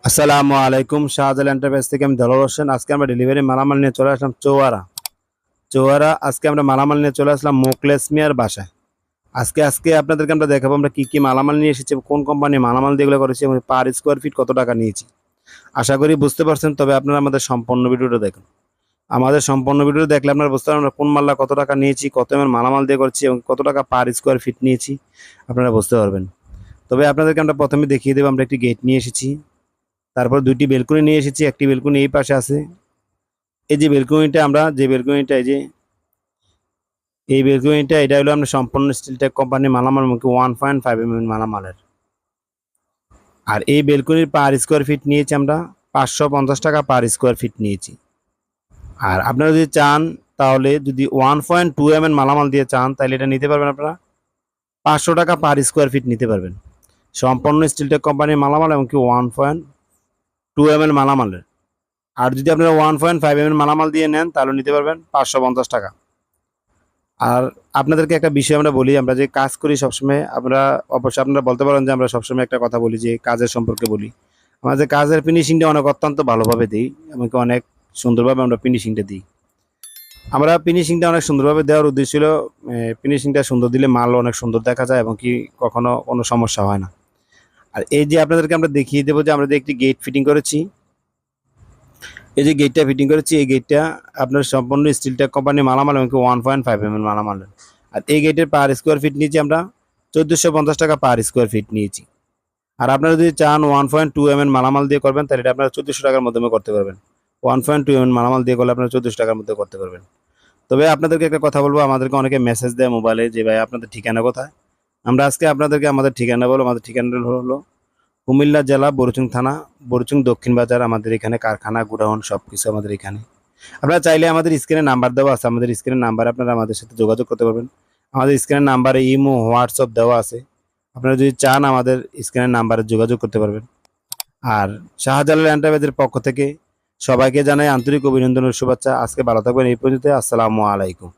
আসসালামু আলাইকুম। শাহজালাল এন্টারপ্রাইজ থেকে আমি দেলোয়ার হোসেন। আজকে আমরা ডেলিভারি মালামাল নিয়ে চলে আসলাম চৌয়ারা। আজকে আমরা মালামাল নিয়ে চলে আসলাম মোকলেস মিয়ার বাসায়। আজকে আপনাদেরকে আমরা দেখাবো আমরা কি মালামাল নিয়ে এসেছি, কোন কোম্পানি মালামাল দিয়ে এগুলো করেছি এবং পার স্কোয়ার ফিট কত টাকা নিয়েছি। আশা করি বুঝতে পারছেন। তবে আপনারা আমাদের সম্পূর্ণ ভিডিওটা দেখুন। আমাদের সম্পূর্ণ ভিডিও দেখলে আপনারা বুঝতে পারবেন আমরা কোন মাল্লা কত টাকা নিয়েছি, কত মালামাল দিয়ে করছি এবং কত টাকা পার স্কোয়ার ফিট নিয়েছি, আপনারা বুঝতে পারবেন। তবে আপনাদেরকে আমরা প্রথমে দেখিয়ে দেবো আমরা একটি গেট নিয়ে এসেছি, তারপর দুইটি বেলকনি নিয়ে এসেছি। একটি বেলকনি এই পাশে আছে। এই যে বেলকনিটা আমরা যে বেলকনিটা এই বেলকনিটা এটা হলো আমরা সম্পূর্ণ স্টিলটেক কোম্পানি মালামাল মুখে 1.5 mm মালামালের। আর এই বেলকনির পার স্কোয়ার ফিট নিয়েছি আমরা 550 টাকা পার স্কোয়ার ফিট নিয়েছি। আর আপনারা যদি চান তাহলে যদি 1.2 mm মালামাল দিয়ে চান তাহলে এটা নিতে পারবেন আপনারা 500 টাকা পার স্কোয়ার ফিট নিতে পারবেন। সম্পূর্ণ স্টিলটেক কোম্পানির মালামাল এবং কি 1.2 mm মালামালের। আর যদি আপনারা 1.5 mm মালামাল দিয়ে নেন তাহলে নিতে পারবেন 550 টাকা। আর আপনাদেরকে একটা বিষয় আমরা বলি, আমরা যে কাজ করি সবসময় আমরা অবশ্যই আপনারা বলতে পারেন যে আমরা সবসময় একটা কথা বলি যে কাজের সম্পর্কে বলি। আমাদের কাজের ফিনিশিংটা অনেক অত্যন্ত ভালোভাবে দিই, এমনকি অনেক সুন্দরভাবে আমরা ফিনিশিংটা দিই। আমরা ফিনিশিংটা অনেক সুন্দরভাবে দেওয়ার উদ্দেশ্য ছিল ফিনিশিংটা সুন্দর দিলে মাল অনেক সুন্দর দেখা যায় এবং কি কখনো কোনো সমস্যা হয় না। আর এই যে আপনাদেরকে আমরা দেখিয়ে দেবো যে আমরা যে একটি গেট ফিটিং করেছি, এই যে গেটটা ফিটিং করেছি এই গেটটা আপনার সম্পূর্ণ স্টিলটেক কোম্পানি মালামাল এবং 1.5 mm মালামাল। আর এই গেটের পার স্কোয়ার ফিট নিয়েছি আমরা 1450 টাকা পার স্কোয়ার ফিট নিয়েছি। আর আপনারা যদি চান 1.2 mm মালামাল দিয়ে করবেন তাহলে এটা আপনারা 1400 টাকার মধ্যে করতে পারবেন। 1.2 mm মালামাল দিয়ে করলে আপনারা 1400 টাকার মধ্যে করতে পারবেন। তবে আপনাদেরকে একটা কথা বলবো, আমাদেরকে অনেকে মেসেজ দেয় মোবাইলে যে ভাই আপনাদের ঠিকানা কোথায়। আমরা আজকে আপনাদেরকে আমাদের ঠিকানা বলবো। আমাদের ঠিকানা হলো কুমিল্লা জেলা বরুচুং থানা, বরুচুং দক্ষিণ বাজার। আমাদের এখানে কারখানা, গোডাউন সবকিছু আমাদের এখানে। আপনারা চাইলে আমাদের স্ক্রিনে নাম্বার দেওয়া আছে, আমাদের স্ক্রিনের নাম্বারে আপনারা আমাদের সাথে যোগাযোগ করতে পারবেন। আমাদের স্ক্রিনের নাম্বারে ইমো, হোয়াটসঅ্যাপ দেওয়া আছে। আপনারা যদি চান আমাদের স্ক্রিনের নাম্বারে যোগাযোগ করতে পারবেন। আর শাহজালাল এন্টারপ্রাইজের পক্ষ থেকে সবাইকে জানাই আন্তরিক অভিনন্দন ও শুভেচ্ছা। আজকে ভালো থাকবেন। এই পর্যন্ত। আসসালামু আলাইকুম।